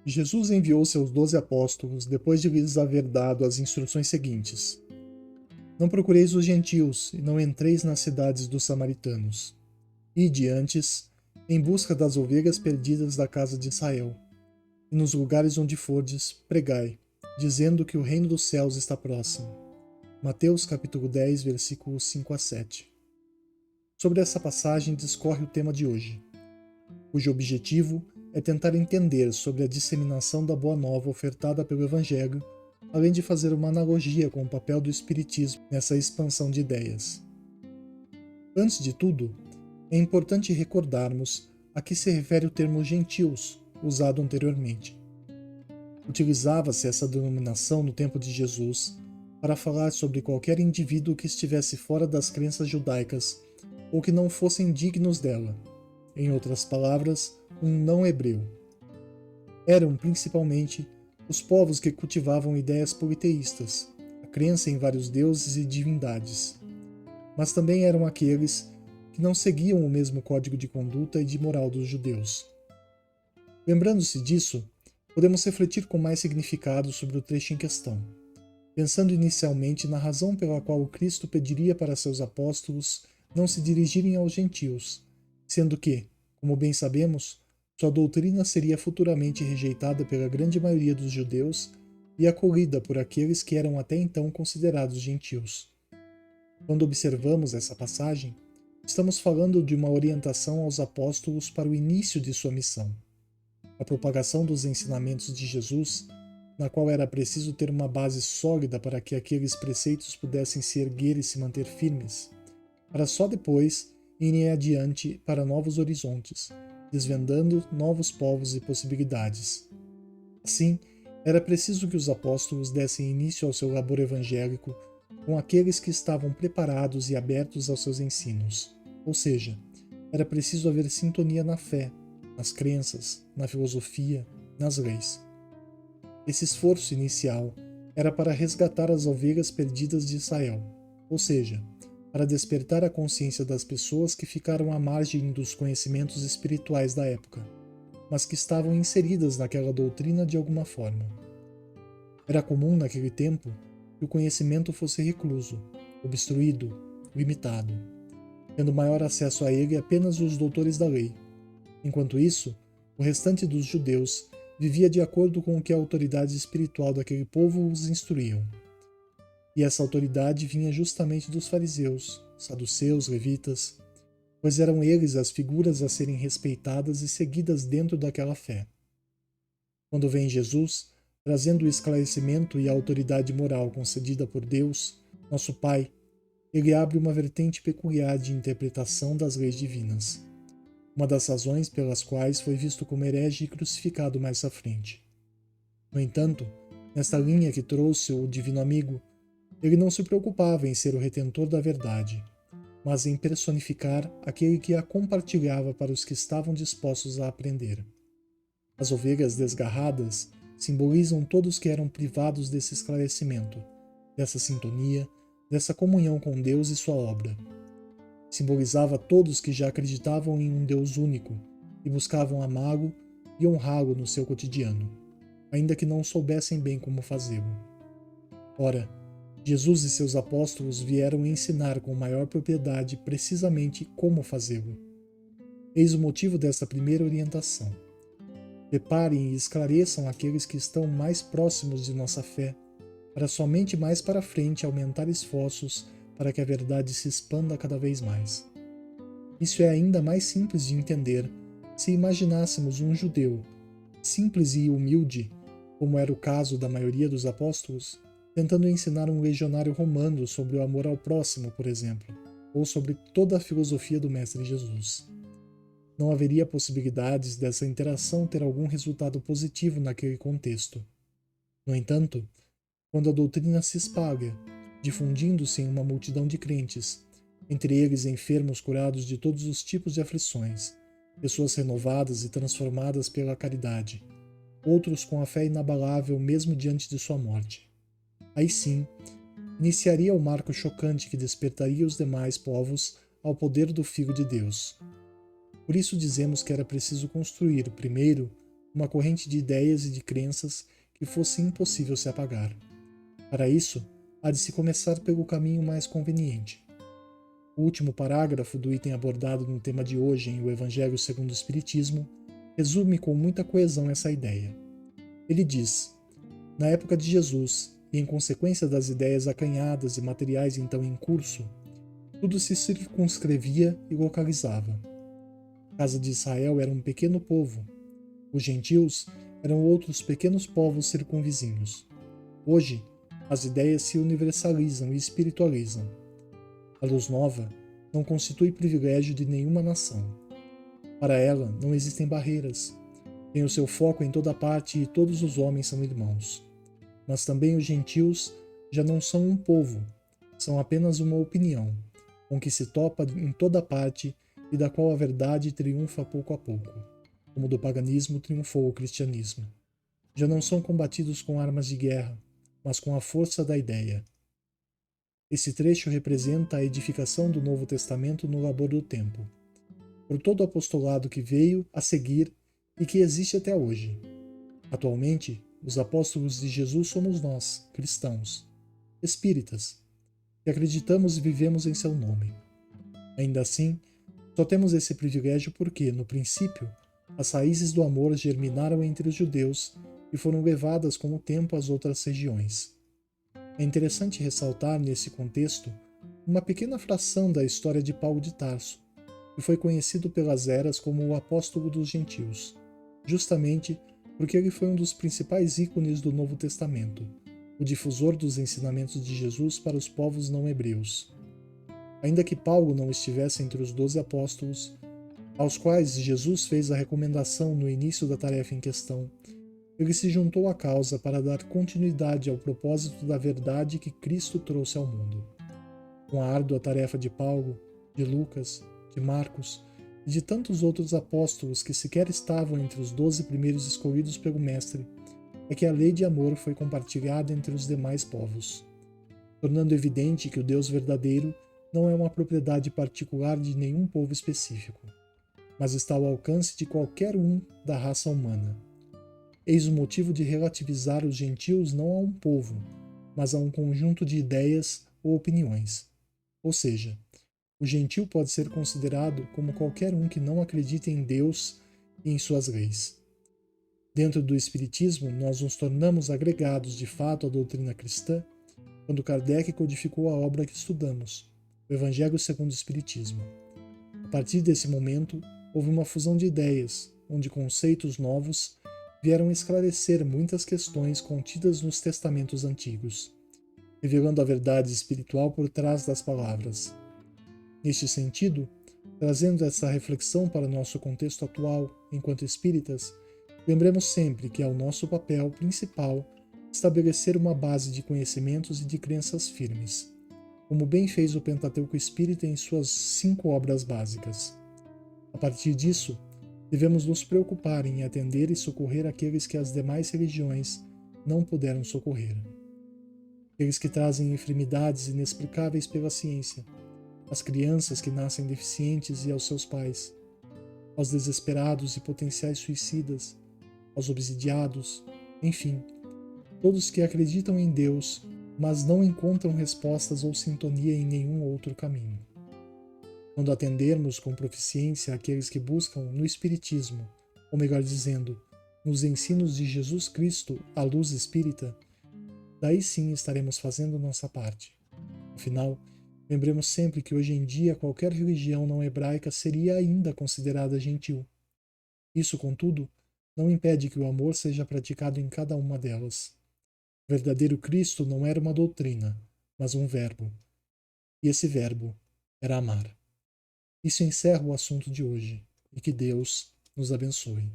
Jesus enviou seus 12 apóstolos depois de lhes haver dado as instruções seguintes: Não procureis os gentios e não entreis nas cidades dos samaritanos. Ide antes, em busca das ovelhas perdidas da casa de Israel. E nos lugares onde fordes, pregai, dizendo que o reino dos céus está próximo. Mateus capítulo 10, versículos 5 a 7. Sobre essa passagem discorre o tema de hoje, cujo objetivo é tentar entender sobre a disseminação da Boa Nova ofertada pelo Evangelho, além de fazer uma analogia com o papel do Espiritismo nessa expansão de ideias. Antes de tudo, é importante recordarmos a que se refere o termo gentios, usado anteriormente. Utilizava-se essa denominação no tempo de Jesus para falar sobre qualquer indivíduo que estivesse fora das crenças judaicas ou que não fossem dignos dela. Em outras palavras, um não-hebreu. Eram principalmente os povos que cultivavam ideias politeístas, a crença em vários deuses e divindades. Mas também eram aqueles que não seguiam o mesmo código de conduta e de moral dos judeus. Lembrando-se disso, podemos refletir com mais significado sobre o trecho em questão, pensando inicialmente na razão pela qual o Cristo pediria para seus apóstolos não se dirigirem aos gentios, sendo que, como bem sabemos, sua doutrina seria futuramente rejeitada pela grande maioria dos judeus e acolhida por aqueles que eram até então considerados gentios. Quando observamos essa passagem, estamos falando de uma orientação aos apóstolos para o início de sua missão. A propagação dos ensinamentos de Jesus, na qual era preciso ter uma base sólida para que aqueles preceitos pudessem se erguer e se manter firmes, para só depois irem adiante para novos horizontes, desvendando novos povos e possibilidades. Assim, era preciso que os apóstolos dessem início ao seu labor evangélico com aqueles que estavam preparados e abertos aos seus ensinos, ou seja, era preciso haver sintonia na fé, nas crenças, na filosofia, nas leis. Esse esforço inicial era para resgatar as ovelhas perdidas de Israel, ou seja, para despertar a consciência das pessoas que ficaram à margem dos conhecimentos espirituais da época, mas que estavam inseridas naquela doutrina de alguma forma. Era comum naquele tempo que o conhecimento fosse recluso, obstruído, limitado, tendo maior acesso a ele apenas os doutores da lei. Enquanto isso, o restante dos judeus vivia de acordo com o que a autoridade espiritual daquele povo os instruíam. E essa autoridade vinha justamente dos fariseus, saduceus, levitas, pois eram eles as figuras a serem respeitadas e seguidas dentro daquela fé. Quando vem Jesus, trazendo o esclarecimento e a autoridade moral concedida por Deus, nosso Pai, ele abre uma vertente peculiar de interpretação das leis divinas, uma das razões pelas quais foi visto como herege e crucificado mais à frente. No entanto, nesta linha que trouxe o Divino Amigo, ele não se preocupava em ser o retentor da verdade, mas em personificar aquele que a compartilhava para os que estavam dispostos a aprender. As ovelhas desgarradas simbolizam todos que eram privados desse esclarecimento, dessa sintonia, dessa comunhão com Deus e sua obra. Simbolizava todos que já acreditavam em um Deus único e buscavam amá-lo e honrá-lo no seu cotidiano, ainda que não soubessem bem como fazê-lo. Ora, Jesus e seus apóstolos vieram ensinar com maior propriedade precisamente como fazê-lo. Eis o motivo desta primeira orientação. Preparem e esclareçam aqueles que estão mais próximos de nossa fé, para somente mais para frente aumentar esforços para que a verdade se expanda cada vez mais. Isso é ainda mais simples de entender se imaginássemos um judeu, simples e humilde, como era o caso da maioria dos apóstolos, tentando ensinar um legionário romano sobre o amor ao próximo, por exemplo, ou sobre toda a filosofia do Mestre Jesus. Não haveria possibilidades dessa interação ter algum resultado positivo naquele contexto. No entanto, quando a doutrina se espalha, difundindo-se em uma multidão de crentes, entre eles enfermos curados de todos os tipos de aflições, pessoas renovadas e transformadas pela caridade, outros com a fé inabalável mesmo diante de sua morte. Aí sim, iniciaria o marco chocante que despertaria os demais povos ao poder do Filho de Deus. Por isso dizemos que era preciso construir, primeiro, uma corrente de ideias e de crenças que fosse impossível se apagar. Para isso, há de se começar pelo caminho mais conveniente. O último parágrafo do item abordado no tema de hoje em O Evangelho segundo o Espiritismo resume com muita coesão essa ideia. Ele diz: na época de Jesus, e em consequência das ideias acanhadas e materiais então em curso, tudo se circunscrevia e localizava. A casa de Israel era um pequeno povo. Os gentios eram outros pequenos povos circunvizinhos. Hoje, as ideias se universalizam e espiritualizam. A luz nova não constitui privilégio de nenhuma nação. Para ela, não existem barreiras. Tem o seu foco em toda parte e todos os homens são irmãos. Mas também os gentios já não são um povo, são apenas uma opinião, com que se topa em toda parte e da qual a verdade triunfa pouco a pouco, como do paganismo triunfou o cristianismo. Já não são combatidos com armas de guerra, mas com a força da ideia. Esse trecho representa a edificação do Novo Testamento no labor do tempo, por todo o apostolado que veio a seguir e que existe até hoje. Atualmente, os apóstolos de Jesus somos nós, cristãos, espíritas, que acreditamos e vivemos em seu nome. Ainda assim, só temos esse privilégio porque, no princípio, as raízes do amor germinaram entre os judeus e foram levadas com o tempo às outras regiões. É interessante ressaltar, nesse contexto, uma pequena fração da história de Paulo de Tarso, que foi conhecido pelas eras como o apóstolo dos gentios, justamente porque ele foi um dos principais ícones do Novo Testamento, o difusor dos ensinamentos de Jesus para os povos não hebreus. Ainda que Paulo não estivesse entre os 12 apóstolos, aos quais Jesus fez a recomendação no início da tarefa em questão, ele se juntou à causa para dar continuidade ao propósito da verdade que Cristo trouxe ao mundo. Com a árdua tarefa de Paulo, de Lucas, de Marcos e de tantos outros apóstolos que sequer estavam entre os 12 primeiros escolhidos pelo Mestre, é que a lei de amor foi compartilhada entre os demais povos, tornando evidente que o Deus verdadeiro não é uma propriedade particular de nenhum povo específico, mas está ao alcance de qualquer um da raça humana. Eis o motivo de relativizar os gentios não a um povo, mas a um conjunto de ideias ou opiniões. Ou seja, o gentio pode ser considerado como qualquer um que não acredita em Deus e em suas leis. Dentro do Espiritismo, nós nos tornamos agregados de fato à doutrina cristã quando Kardec codificou a obra que estudamos, o Evangelho segundo o Espiritismo. A partir desse momento, houve uma fusão de ideias, onde conceitos novos vieram esclarecer muitas questões contidas nos testamentos antigos, revelando a verdade espiritual por trás das palavras. Neste sentido, trazendo essa reflexão para nosso contexto atual enquanto espíritas, lembremos sempre que é o nosso papel principal estabelecer uma base de conhecimentos e de crenças firmes, como bem fez o Pentateuco Espírita em suas 5 obras básicas. A partir disso, devemos nos preocupar em atender e socorrer aqueles que as demais religiões não puderam socorrer. Aqueles que trazem enfermidades inexplicáveis pela ciência, as crianças que nascem deficientes e aos seus pais, aos desesperados e potenciais suicidas, aos obsidiados, enfim, todos que acreditam em Deus, mas não encontram respostas ou sintonia em nenhum outro caminho. Quando atendermos com proficiência aqueles que buscam no Espiritismo, ou melhor dizendo, nos ensinos de Jesus Cristo, a luz espírita, daí sim estaremos fazendo nossa parte. Afinal, lembremos sempre que hoje em dia qualquer religião não hebraica seria ainda considerada gentil. Isso, contudo, não impede que o amor seja praticado em cada uma delas. O verdadeiro Cristo não era uma doutrina, mas um verbo. E esse verbo era amar. Isso encerra o assunto de hoje, e que Deus nos abençoe.